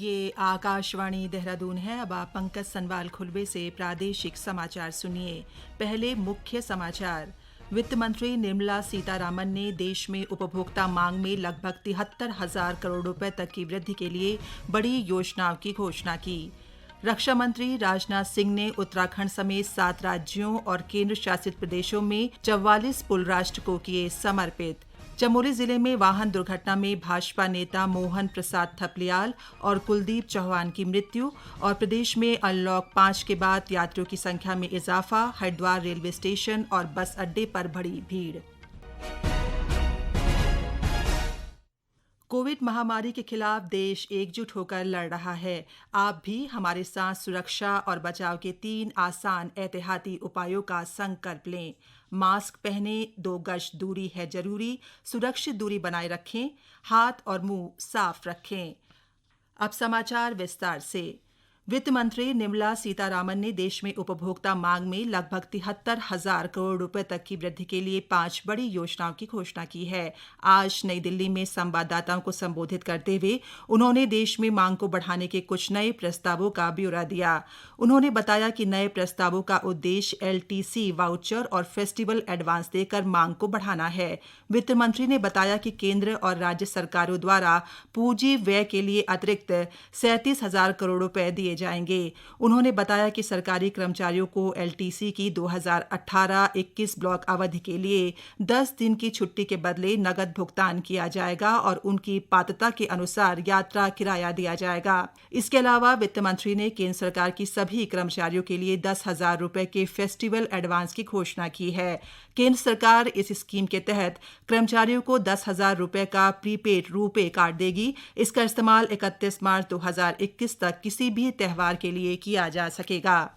ये आकाशवाणी देहरादून है। अब आप पंकज सनवाल खुलबे से प्रादेशिक समाचार सुनिए। पहले मुख्य समाचार। वित्त मंत्री निर्मला सीतारामन ने देश में उपभोक्ता मांग में लगभग 73,000 करोड़ रुपए तक की वृद्धि के लिए बड़ी योजनाओं की घोषणा की। रक्षा मंत्री राजनाथ सिंह ने उत्तराखंड समेत 7 राज्यों और केंद्र शासित प्रदेशों में 44 पुल राष्ट्र को किए समर्पित। चमोली जिले में वाहन दुर्घटना में भाजपा नेता मोहन प्रसाद थपलियाल और कुलदीप चौहान की मृत्यु। और प्रदेश में अनलॉक 5 के बाद यात्रियों की संख्या में इजाफा। हरिद्वार रेलवे स्टेशन और बस अड्डे पर बढ़ी भीड़। कोविड महामारी के खिलाफ देश एकजुट होकर लड़ रहा है। आप भी हमारे साथ सुरक्षा और बचाव के 3 आसान एहतियाती उपायों का संकल्प लें। मास्क पहने, 2 गज दूरी है जरूरी, सुरक्षित दूरी बनाए रखें, हाथ और मुंह साफ रखें। अब समाचार विस्तार से। वित्त मंत्री निर्मला सीतारामन ने देश में उपभोक्ता मांग में लगभग 73,000 करोड़ रुपए तक की वृद्धि के लिए 5 बड़ी योजनाओं की घोषणा की है। आज नई दिल्ली में संवाददाताओं को संबोधित करते हुए उन्होंने देश में मांग को बढ़ाने के कुछ नए प्रस्तावों का ब्यौरा दिया। उन्होंने बताया कि नए प्रस्तावों का उद्देश्य एलटीसी वाउचर और फेस्टिवल एडवांस देकर मांग को बढ़ाना है। वित्त मंत्री ने बताया कि केंद्र और राज्य सरकारों द्वारा पूंजी व्यय के लिए अतिरिक्त 37,000 करोड़ रुपए दिए जाएंगे। उन्होंने बताया कि सरकारी कर्मचारियों को एलटीसी की 2018-21 ब्लॉक अवधि के लिए 10 दिन की छुट्टी के बदले नकद भुगतान किया जाएगा और उनकी पात्रता के अनुसार यात्रा किराया दिया जाएगा। इसके अलावा वित्त मंत्री ने केंद्र सरकार की सभी कर्मचारियों के लिए 10,000 रुपए के फेस्टिवल एडवांस की घोषणा की है। केंद्र सरकार इस स्कीम के तहत कर्मचारियों को 10,000 रुपए का प्रीपेड रुपे कार्ड देगी। इसका इस्तेमाल 31 मार्च 2021 तक किसी भी त्योहार के लिए किया जा सकेगा।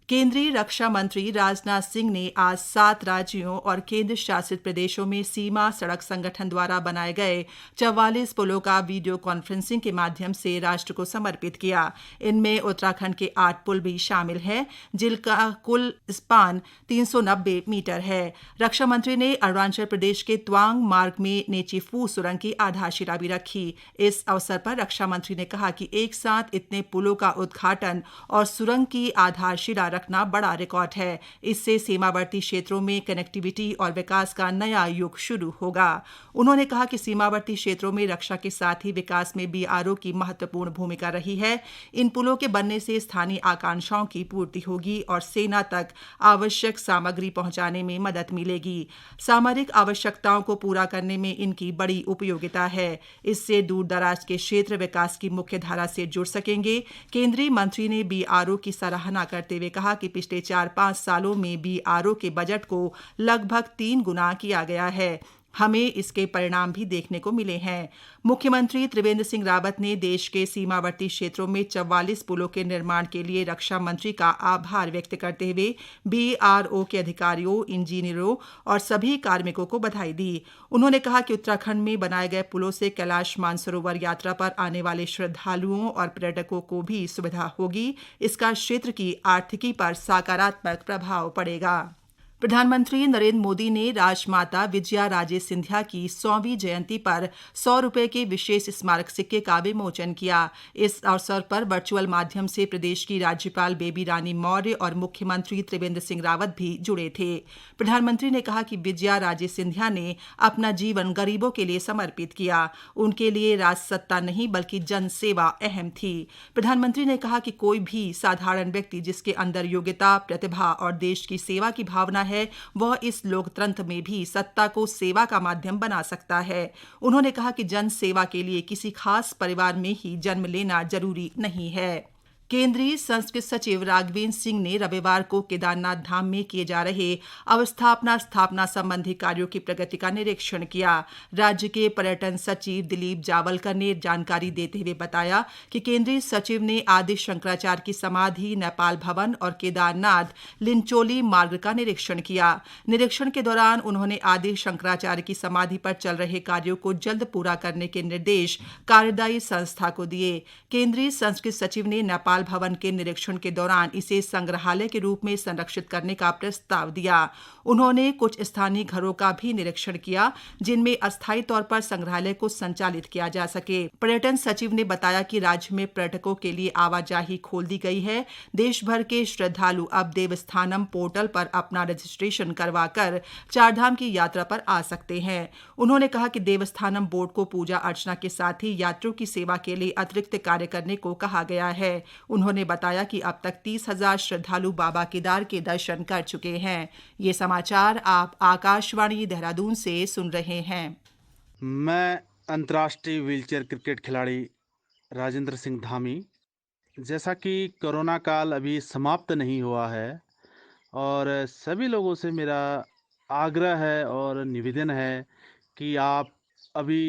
केंद्रीय रक्षा मंत्री राजनाथ सिंह ने आज 7 राज्यों और केंद्र शासित प्रदेशों में सीमा सड़क संगठन द्वारा बनाए गए 44 पुलों का वीडियो कॉन्फ्रेंसिंग के माध्यम से राष्ट्र को समर्पित किया। इनमें उत्तराखंड के 8 पुल भी शामिल हैं, जिनका कुल स्पान 390 मीटर है। रक्षा मंत्री ने अरुणाचल प्रदेश के तवांग मार्ग में नेचीफू सुरंग की आधारशिला भी रखी। इस अवसर पर रक्षा मंत्री ने कहा कि एक साथ इतने पुलों का उद्घाटन और सुरंग की आधारशिला रखना बड़ा रिकॉर्ड है। इससे सीमावर्ती क्षेत्रों में कनेक्टिविटी और विकास का नया युग शुरू होगा। उन्होंने कहा कि सीमावर्ती क्षेत्रों में रक्षा के साथ ही विकास में बीआरओ की महत्वपूर्ण भूमिका रही है। इन पुलों के बनने से स्थानीय आकांक्षाओं की पूर्ति होगी और सेना तक आवश्यक सामग्री पहुंचाने में मदद मिलेगी। सामरिक आवश्यकताओं को पूरा करने में इनकी बड़ी उपयोगिता है। इससे दूर दराज के क्षेत्र विकास की मुख्य धारा से जुड़ सकेंगे। केंद्रीय मंत्री ने बीआरओ की सराहना करते हुए कहा कि पिछले 4-5 सालों में बीआरओ के बजट को लगभग 3 गुना किया गया है। हमें इसके परिणाम भी देखने को मिले हैं। मुख्यमंत्री त्रिवेंद्र सिंह रावत ने देश के सीमावर्ती क्षेत्रों में 44 पुलों के निर्माण के लिए रक्षा मंत्री का आभार व्यक्त करते हुए बीआरओ के अधिकारियों, इंजीनियरों और सभी कार्मिकों को बधाई दी। उन्होंने कहा कि उत्तराखंड में बनाए गए पुलों से कैलाश मानसरोवर यात्रा पर आने वाले श्रद्धालुओं और पर्यटकों को भी सुविधा होगी। इसका क्षेत्र की आर्थिकी पर सकारात्मक प्रभाव पड़ेगा। प्रधानमंत्री नरेंद्र मोदी ने राजमाता विजया राजे सिंधिया की 100वीं जयंती पर 100 रुपए के विशेष स्मारक सिक्के का विमोचन किया। इस अवसर पर वर्चुअल माध्यम से प्रदेश की राज्यपाल बेबी रानी मौर्य और मुख्यमंत्री त्रिवेंद्र सिंह रावत भी जुड़े थे। प्रधानमंत्री ने कहा कि विजया राजे सिंधिया ने अपना जीवन गरीबों के लिए समर्पित किया। उनके लिए राजसत्ता नहीं बल्कि जन सेवा अहम थी। प्रधानमंत्री ने कहा कि कोई भी साधारण व्यक्ति जिसके अंदर योग्यता, प्रतिभा और देश की सेवा की भावना है वह इस लोकतंत्र में भी सत्ता को सेवा का माध्यम बना सकता है। उन्होंने कहा कि जन सेवा के लिए किसी खास परिवार में ही जन्म लेना जरूरी नहीं है। केंद्रीय संस्कृत सचिव राघवेंद्र सिंह ने रविवार को केदारनाथ धाम में किए जा रहे अवस्थापना स्थापना संबंधी कार्यों की प्रगति का निरीक्षण किया। राज्य के पर्यटन सचिव दिलीप जावलकर ने जानकारी देते हुए बताया कि केंद्रीय सचिव ने आदि शंकराचार्य की समाधि, नेपाल भवन और केदारनाथ लिंचोली मार्ग का निरीक्षण किया। निरीक्षण के दौरान उन्होंने आदि शंकराचार्य की समाधि पर चल रहे कार्यों को जल्द पूरा करने के निर्देश कार्यदायी संस्था को दिए। केंद्रीय संस्कृत सचिव ने नेपाल अस्पताल भवन के निरीक्षण के दौरान इसे संग्रहालय के रूप में संरक्षित करने का प्रस्ताव दिया। उन्होंने कुछ स्थानीय घरों का भी निरीक्षण किया जिनमें अस्थायी तौर पर संग्रहालय को संचालित किया जा सके। पर्यटन सचिव ने बताया कि राज्य में पर्यटकों के लिए आवाजाही खोल दी गई है। देश भर के श्रद्धालु अब देवस्थानम पोर्टल पर अपना रजिस्ट्रेशन करवाकर चारधाम की यात्रा पर आ सकते हैं। उन्होंने कहा कि देवस्थानम बोर्ड को पूजा अर्चना के साथ ही यात्रियों की सेवा के लिए अतिरिक्त कार्य करने को कहा गया है। उन्होंने बताया कि अब तक 30,000 श्रद्धालु बाबा केदार के दर्शन कर चुके हैं। ये समाचार आप आकाशवाणी देहरादून से सुन रहे हैं। मैं अंतर्राष्ट्रीय व्हीलचेयर क्रिकेट खिलाड़ी राजेंद्र सिंह धामी। जैसा कि कोरोना काल अभी समाप्त नहीं हुआ है और सभी लोगों से मेरा आग्रह है और निवेदन है कि आप अभी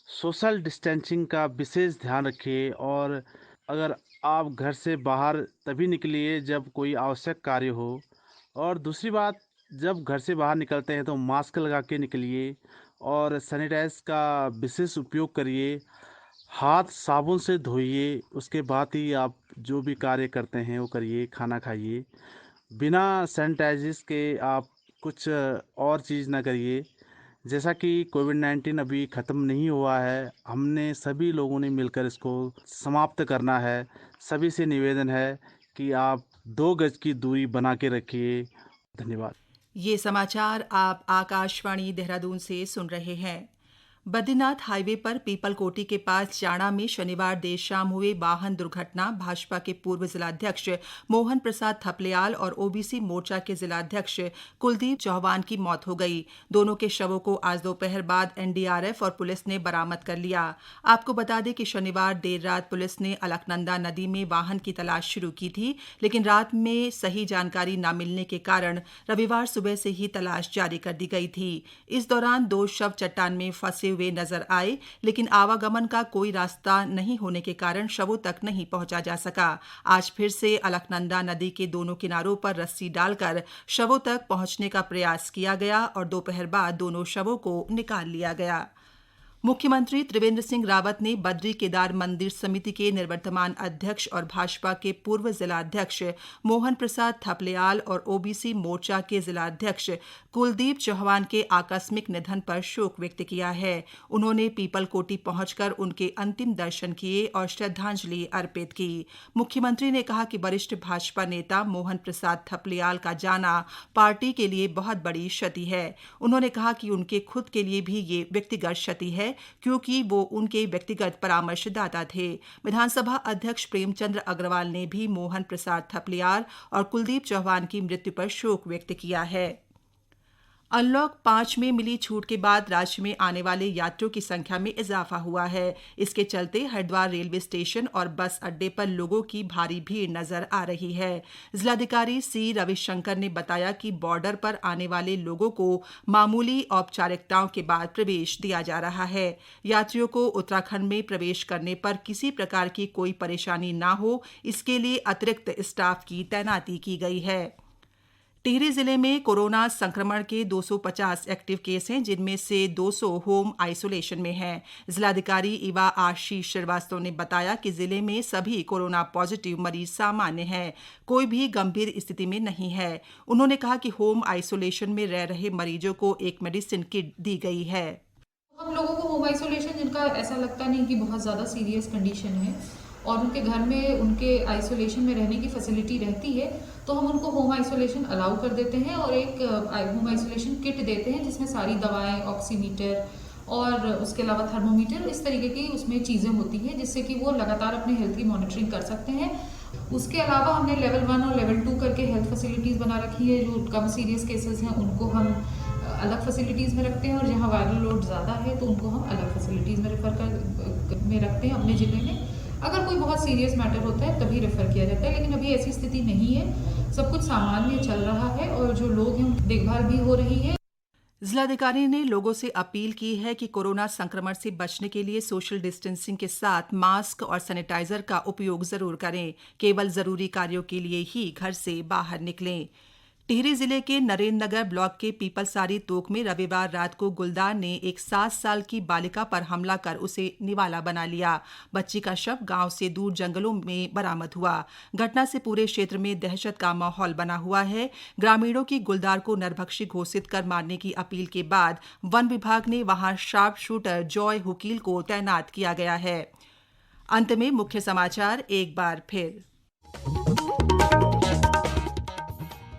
सोशल डिस्टेंसिंग का विशेष ध्यान रखिए और अगर आप घर से बाहर तभी निकलिए जब कोई आवश्यक कार्य हो। और दूसरी बात, जब घर से बाहर निकलते हैं तो मास्क लगा के निकलिए और सैनिटाइज का विशेष उपयोग करिए। हाथ साबुन से धोइए, उसके बाद ही आप जो भी कार्य करते हैं वो करिए, खाना खाइए। बिना सैनिटाइज़र्स के आप कुछ और चीज़ ना करिए। जैसा कि कोविड-19 अभी ख़त्म नहीं हुआ है, हमने सभी लोगों ने मिलकर इसको समाप्त करना है। सभी से निवेदन है कि आप 2 गज की दूरी बना के रखिए। धन्यवाद। ये समाचार आप आकाशवाणी देहरादून से सुन रहे हैं। बद्रीनाथ हाईवे पर पीपलकोटी के पास चाणा में शनिवार देर शाम हुए वाहन दुर्घटना भाजपा के पूर्व जिलाध्यक्ष मोहन प्रसाद थपलियाल और ओबीसी मोर्चा के जिलाध्यक्ष कुलदीप चौहान की मौत हो गई। दोनों के शवों को आज दोपहर बाद एनडीआरएफ और पुलिस ने बरामद कर लिया। आपको बता दें कि शनिवार देर रात पुलिस ने अलकनंदा नदी में वाहन की तलाश शुरू की थी, लेकिन रात में सही जानकारी न मिलने के कारण रविवार सुबह से ही तलाश जारी कर दी गई थी। इस दौरान 2 शव चट्टान में फंसे वे नजर आए, लेकिन आवागमन का कोई रास्ता नहीं होने के कारण शवों तक नहीं पहुंचा जा सका। आज फिर से अलकनंदा नदी के दोनों किनारों पर रस्सी डालकर शवों तक पहुंचने का प्रयास किया गया और दोपहर बाद दोनों शवों को निकाल लिया गया। मुख्यमंत्री त्रिवेंद्र सिंह रावत ने बद्री केदार मंदिर समिति के निवर्तमान अध्यक्ष और भाजपा के पूर्व जिलाध्यक्ष मोहन प्रसाद थपलियाल और ओबीसी मोर्चा के जिलाध्यक्ष कुलदीप चौहान के आकस्मिक निधन पर शोक व्यक्त किया है। उन्होंने पीपलकोटी पहुंचकर उनके अंतिम दर्शन किए और श्रद्धांजलि अर्पित की। मुख्यमंत्री ने कहा कि वरिष्ठ भाजपा नेता मोहन प्रसाद थपलियाल का जाना पार्टी के लिए बहुत बड़ी क्षति है। उन्होंने कहा कि उनके खुद के लिए भी ये व्यक्तिगत क्षति है, क्योंकि वो उनके व्यक्तिगत परामर्शदाता थे। विधानसभा अध्यक्ष प्रेमचंद अग्रवाल ने भी मोहन प्रसाद थपलियाल और कुलदीप चौहान की मृत्यु पर शोक व्यक्त किया है। अनलॉक 5 में मिली छूट के बाद राज्य में आने वाले यात्रियों की संख्या में इजाफा हुआ है। इसके चलते हरिद्वार रेलवे स्टेशन और बस अड्डे पर लोगों की भारी भीड़ नजर आ रही है। जिलाधिकारी सी रविशंकर ने बताया कि बॉर्डर पर आने वाले लोगों को मामूली औपचारिकताओं के बाद प्रवेश दिया जा रहा है। यात्रियों को उत्तराखंड में प्रवेश करने पर किसी प्रकार की कोई परेशानी न हो, इसके लिए अतिरिक्त स्टाफ की तैनाती की गई है। टिहरी जिले में कोरोना संक्रमण के 250 एक्टिव केस हैं, जिनमें से 200 होम आइसोलेशन में हैं। जिलाधिकारी इवा आशीष श्रीवास्तव ने बताया कि जिले में सभी कोरोना पॉजिटिव मरीज सामान्य हैं, कोई भी गंभीर स्थिति में नहीं है। उन्होंने कहा कि होम आइसोलेशन में रह रहे मरीजों को एक मेडिसिन किट दी गई है। हम लोगों को होम आइसोलेशन जिनका ऐसा लगता नहीं कि बहुत ज़्यादा सीरियस कंडीशन है और उनके घर में उनके आइसोलेशन में रहने की फैसिलिटी रहती है, तो हम उनको होम आइसोलेशन अलाउ कर देते हैं और एक होम आइसोलेशन किट देते हैं जिसमें सारी दवाएं, ऑक्सीमीटर और उसके अलावा थर्मोमीटर, इस तरीके की उसमें चीज़ें होती हैं जिससे कि वो लगातार अपने हेल्थ की मॉनिटरिंग कर सकते हैं। उसके अलावा हमने लेवल 1 और लेवल 2 करके हेल्थ फैसिलिटीज़ बना रखी है। जो कम सीरियस केसेस हैं उनको हम अलग फैसिलिटीज़ में रखते हैं और जहाँ वायरल लोड ज़्यादा है तो उनको हम अलग फैसिलिटीज़ में रखते हैं अपने ज़िले में। अगर कोई बहुत सीरियस मैटर होता है तभी रेफर किया जाता है, लेकिन अभी ऐसी स्थिति नहीं है, सब कुछ सामान्य चल रहा है और जो लोग हैं देखभाल भी हो रही है। जिलाधिकारी ने लोगों से अपील की है कि कोरोना संक्रमण से बचने के लिए सोशल डिस्टेंसिंग के साथ मास्क और सैनिटाइजर का उपयोग जरूर करें। केवल जरूरी कार्यों के लिए ही घर से बाहर निकलें। टिहरी जिले के नरेंद्र नगर ब्लॉक के पीपलसारी तोक में रविवार रात को गुलदार ने एक 7 साल की बालिका पर हमला कर उसे निवाला बना लिया। बच्ची का शव गांव से दूर जंगलों में बरामद हुआ। घटना से पूरे क्षेत्र में दहशत का माहौल बना हुआ है। ग्रामीणों की गुलदार को नरभक्षी घोषित कर मारने की अपील के बाद वन विभाग ने वहां शार्प शूटर जॉय हुकील को तैनात किया गया है। अंत में मुख्य समाचार एक बार फिर।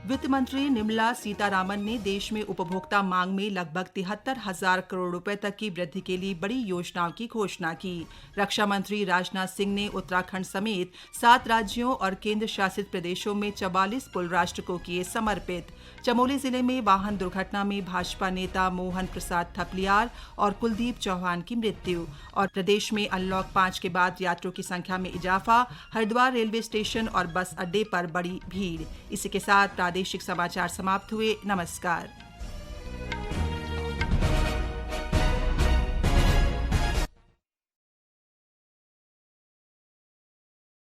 वित्त मंत्री निर्मला सीतारामन ने देश में उपभोक्ता मांग में लगभग 73,000 करोड़ रुपए तक की वृद्धि के लिए बड़ी योजनाओं की घोषणा की। रक्षा मंत्री राजनाथ सिंह ने उत्तराखंड समेत 7 राज्यों और केंद्र शासित प्रदेशों में 44 पुल राष्ट्र को किए समर्पित। चमोली जिले में वाहन दुर्घटना में भाजपा नेता मोहन प्रसाद थपलियाल और कुलदीप चौहान की मृत्यु। और प्रदेश में अनलॉक 5 के बाद यात्रियों की संख्या में इजाफा। हरिद्वार रेलवे स्टेशन और बस अड्डे पर बड़ी भीड़। इसी के साथ प्रादेशिक समाचार समाप्त हुए। नमस्कार।